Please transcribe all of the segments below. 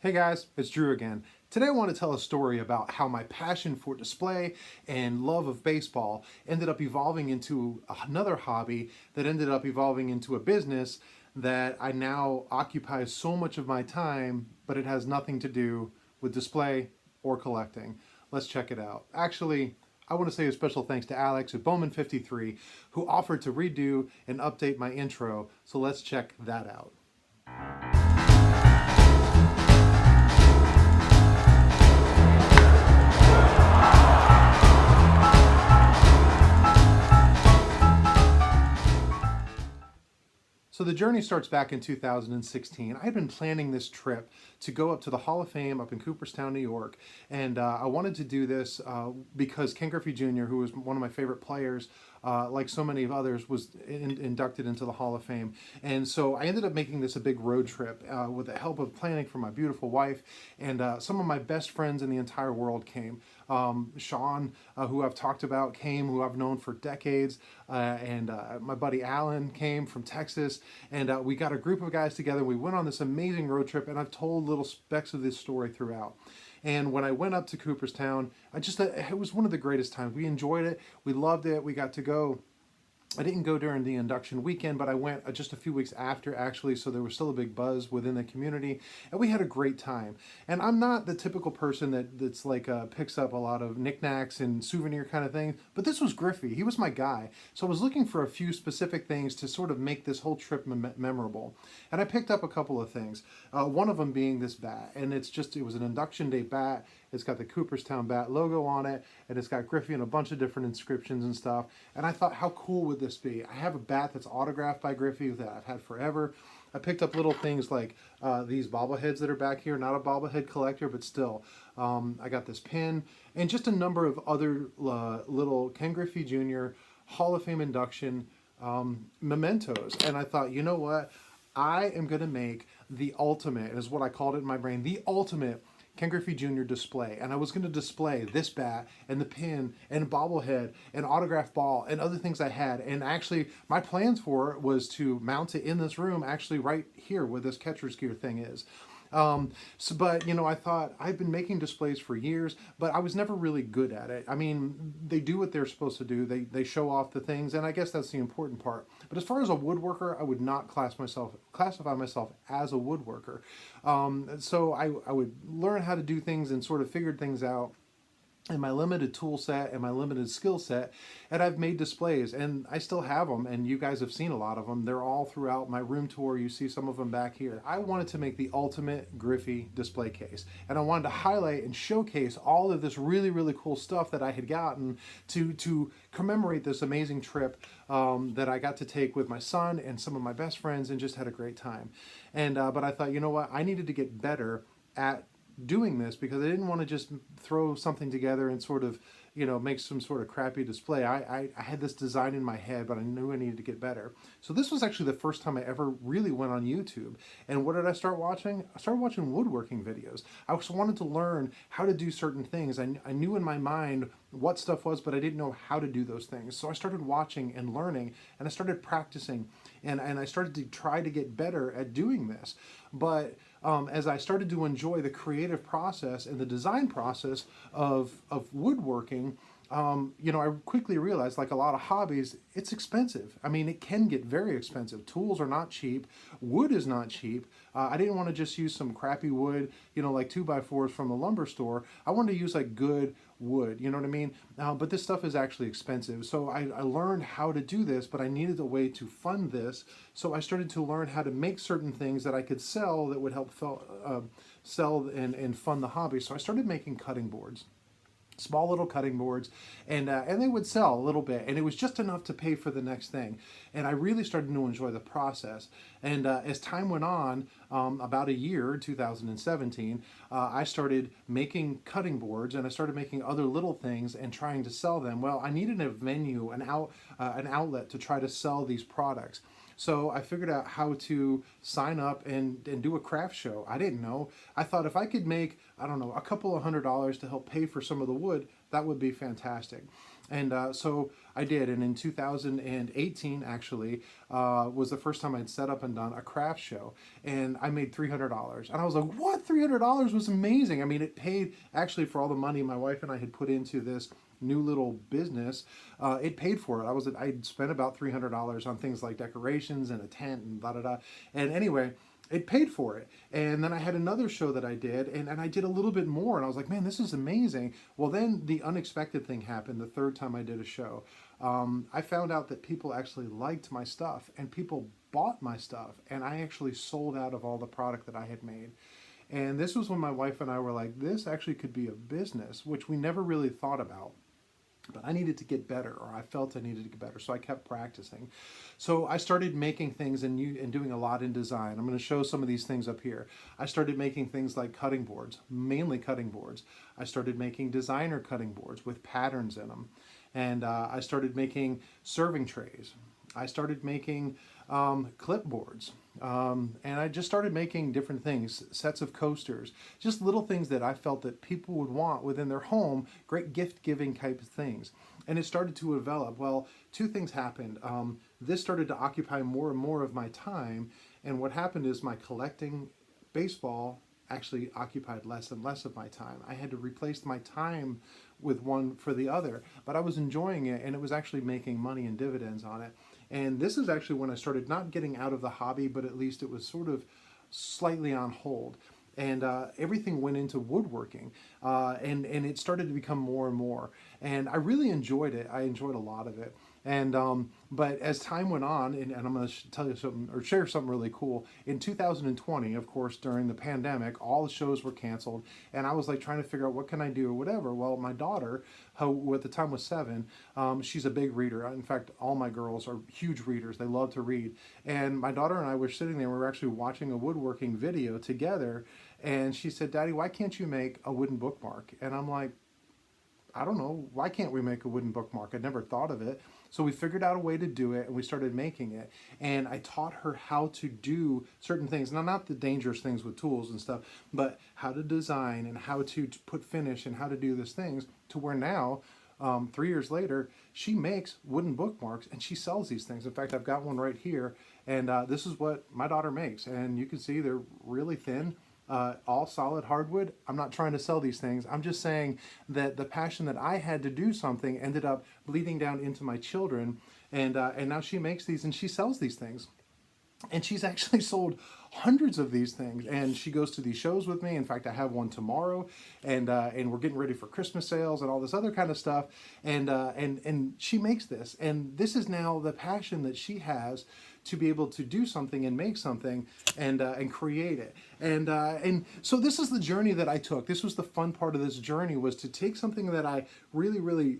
Hey guys, it's Drew again. Today I want to tell a story about how my passion for display and love of baseball ended up evolving into another hobby that ended up evolving into a business that I now occupies so much of my time, but it has nothing to do with display or collecting. Let's check it out. Actually, I want to say a special thanks to Alex at Bowman53 who offered to redo and update my intro, so let's check that out. So the journey starts back in 2016. I had been planning this trip to go up to the Hall of Fame up in Cooperstown, New York. And I wanted to do this because Ken Griffey Jr., who was one of my favorite players, like so many of others, was inducted into the Hall of Fame. And so I ended up making this a big road trip with the help of planning from my beautiful wife. And some of my best friends in the entire world came. Sean, who I've talked about, came, who I've known for decades. And my buddy Alan came from Texas. And we got a group of guys together. We went on this amazing road trip. And I've told little specks of this story throughout. And when I went up to Cooperstown, it was one of the greatest times. We enjoyed it. We loved it. We got to go. I didn't go during the induction weekend, but I went just a few weeks after, actually, so there was still a big buzz within the community, and we had a great time. And I'm not the typical person that's like picks up a lot of knickknacks and souvenir kind of things, but this was Griffey. He was my guy. So I was looking for a few specific things to sort of make this whole trip memorable. And I picked up a couple of things, one of them being this bat, and it was an induction day bat. It's got the Cooperstown Bat logo on it, and it's got Griffey and a bunch of different inscriptions and stuff. And I thought, how cool would this be? I have a bat that's autographed by Griffey that I've had forever. I picked up little things like these bobbleheads that are back here. Not a bobblehead collector, but still. I got this pin and just a number of other little Ken Griffey Jr. Hall of Fame induction mementos. And I thought, you know what? I am going to make the ultimate, is what I called it in my brain, the ultimate Ken Griffey Jr. display. And I was going to display this bat and the pin and bobblehead and autograph ball and other things I had. And actually, my plans for it was to mount it in this room, actually right here where this catcher's gear thing is. But I thought I've been making displays for years, but I was never really good at it. I mean, they do what they're supposed to do. They show off the things, and I guess that's the important part. But as far as a woodworker, I would not classify myself as a woodworker. So I would learn how to do things and sort of figured things out in my limited tool set and my limited skill set, and I've made displays, and I still have them, and you guys have seen a lot of them. They're all throughout my room tour. You see some of them back here. I wanted to make the ultimate Griffey display case, and I wanted to highlight and showcase all of this really, really cool stuff that I had gotten to commemorate this amazing trip that I got to take with my son and some of my best friends, and just had a great time. And but I thought, you know what, I needed to get better at doing this because I didn't want to just throw something together and sort of, make some sort of crappy display. I had this design in my head, but I knew I needed to get better. So this was actually the first time I ever really went on YouTube. And what did I start watching? I started watching woodworking videos. I just wanted to learn how to do certain things. I knew in my mind what stuff was, but I didn't know how to do those things. So I started watching and learning, and I started practicing, and I started to try to get better at doing this. But as I started to enjoy the creative process and the design process of woodworking, I quickly realized, like a lot of hobbies, it's expensive. I mean, it can get very expensive. Tools are not cheap. Wood is not cheap. I didn't want to just use some crappy wood, like 2x4s from the lumber store. I wanted to use like good wood, you know what I mean? But this stuff is actually expensive. So I learned how to do this, but I needed a way to fund this. So I started to learn how to make certain things that I could sell that would help sell and fund the hobby. So I started making cutting boards. Small little cutting boards, and they would sell a little bit, and it was just enough to pay for the next thing. And I really started to enjoy the process. And as time went on, about a year, 2017, I started making cutting boards, and I started making other little things and trying to sell them. Well, I needed a venue, an outlet to try to sell these products. So I figured out how to sign up and do a craft show. I didn't know. I thought if I could make, I don't know, a couple of $100 to help pay for some of the wood, that would be fantastic. And so I did. And in 2018, actually, was the first time I'd set up and done a craft show. And I made $300. And I was like, what? $300 was amazing. I mean, it paid actually for all the money my wife and I had put into this new little business. It paid for it. I'd spent about $300 on things like decorations and a tent and da da da. And anyway, it paid for it. And then I had another show that I did, and I did a little bit more, and I was like, man, this is amazing. Well, then the unexpected thing happened the third time I did a show. I found out that people actually liked my stuff, and people bought my stuff, and I actually sold out of all the product that I had made. And this was when my wife and I were like, this actually could be a business, which we never really thought about. But I needed to get better, or I felt I needed to get better, so I kept practicing. So I started making things and doing a lot in design. I'm going to show some of these things up here. I started making things like cutting boards, mainly cutting boards. I started making designer cutting boards with patterns in them. And I started making serving trays. I started making clipboards. And I just started making different things, sets of coasters, just little things that I felt that people would want within their home, great gift-giving type of things. And it started to develop. Well, two things happened. This started to occupy more and more of my time. And what happened is my collecting baseball actually occupied less and less of my time. I had to replace my time with one for the other, but I was enjoying it, and it was actually making money and dividends on it. And this is actually when I started not getting out of the hobby, but at least it was sort of slightly on hold. And everything went into woodworking, and it started to become more and more. And I really enjoyed it. I enjoyed a lot of it. And but as time went on, and I'm going to tell you something or share something really cool. In 2020, of course, during the pandemic, all the shows were canceled, and I was like trying to figure out what can I do or whatever. Well, my daughter, who at the time was 7, she's a big reader. In fact, all my girls are huge readers. They love to read. And my daughter and I were sitting there. We were actually watching a woodworking video together, and she said, "Daddy, why can't you make a wooden bookmark?" And I'm like, I don't know, why can't we make a wooden bookmark? I'd never thought of it. So we figured out a way to do it, and we started making it. And I taught her how to do certain things. Now, not the dangerous things with tools and stuff, but how to design and how to put finish and how to do these things, to where now, 3 years later, she makes wooden bookmarks and she sells these things. In fact, I've got one right here, and this is what my daughter makes. And you can see they're really thin. All solid hardwood. I'm not trying to sell these things. I'm just saying that the passion that I had to do something ended up bleeding down into my children, and now she makes these and she sells these things. And she's actually sold hundreds of these things, and she goes to these shows with me. In fact, I have one tomorrow, and we're getting ready for Christmas sales and all this other kind of stuff. And she makes this, and this is now the passion that she has to be able to do something and make something and create it. And so this is the journey that I took. This was the fun part of this journey, was to take something that I really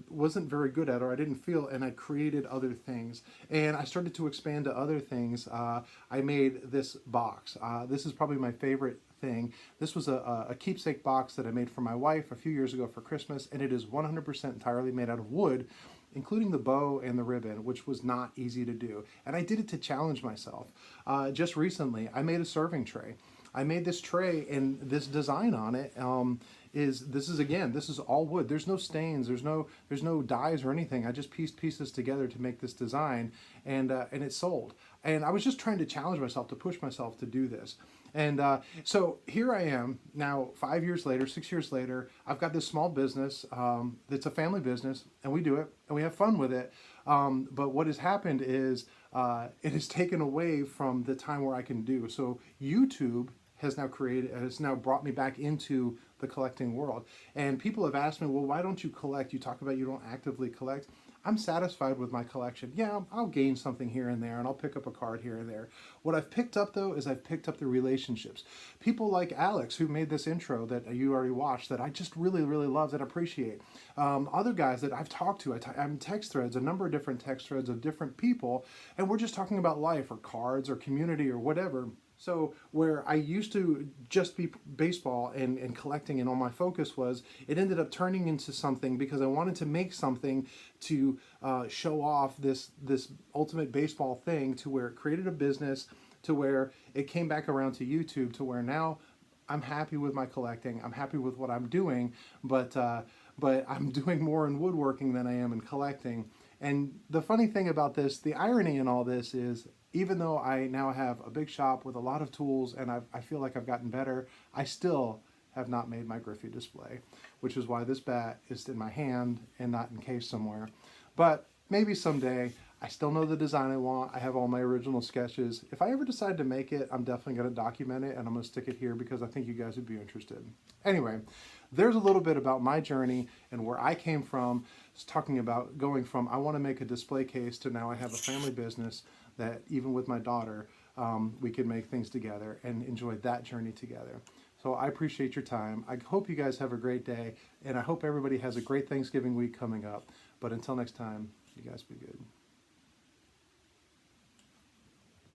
wasn't very good at, or I didn't feel, and I created other things. And I started to expand to other things. I made this box. This is probably my favorite thing. This was a keepsake box that I made for my wife a few years ago for Christmas, and it is 100% entirely made out of wood, including the bow and the ribbon, which was not easy to do. And I did it to challenge myself. Just recently, I made a serving tray. I made this tray, and this design on it this is all wood. There's no stains, there's no dyes or anything. I just pieced pieces together to make this design, and it sold. And I was just trying to challenge myself, to push myself to do this. And so here I am now, 5 years later, 6 years later. I've got this small business. It's a family business, and we do it, and we have fun with it. But what has happened is it has taken away from the time where I can do. So YouTube has now brought me back into the collecting world. And people have asked me, well, why don't you collect? You talk about you don't actively collect. I'm satisfied with my collection. Yeah, I'll gain something here and there, and I'll pick up a card here and there. What I've picked up, though, is I've picked up the relationships. People like Alex, who made this intro that you already watched, that I just really love and appreciate. Other guys that I've talked to, I'm in text threads, a number of different text threads of different people, and we're just talking about life or cards or community or whatever. So where I used to just be baseball and collecting, and all my focus was, it ended up turning into something because I wanted to make something to show off this ultimate baseball thing, to where it created a business, to where it came back around to YouTube, to where now I'm happy with my collecting. I'm happy with what I'm doing, but but I'm doing more in woodworking than I am in collecting. And the funny thing about this, the irony in all this is, even though I now have a big shop with a lot of tools and I feel like I've gotten better, I still have not made my Griffey display, which is why this bat is in my hand and not encased somewhere. But maybe someday. I still know the design I want. I have all my original sketches. If I ever decide to make it, I'm definitely going to document it, and I'm going to stick it here because I think you guys would be interested. Anyway, there's a little bit about my journey and where I came from. It's talking about going from I want to make a display case to now I have a family business that even with my daughter, we can make things together and enjoy that journey together. So I appreciate your time. I hope you guys have a great day, and I hope everybody has a great Thanksgiving week coming up. But until next time, you guys be good.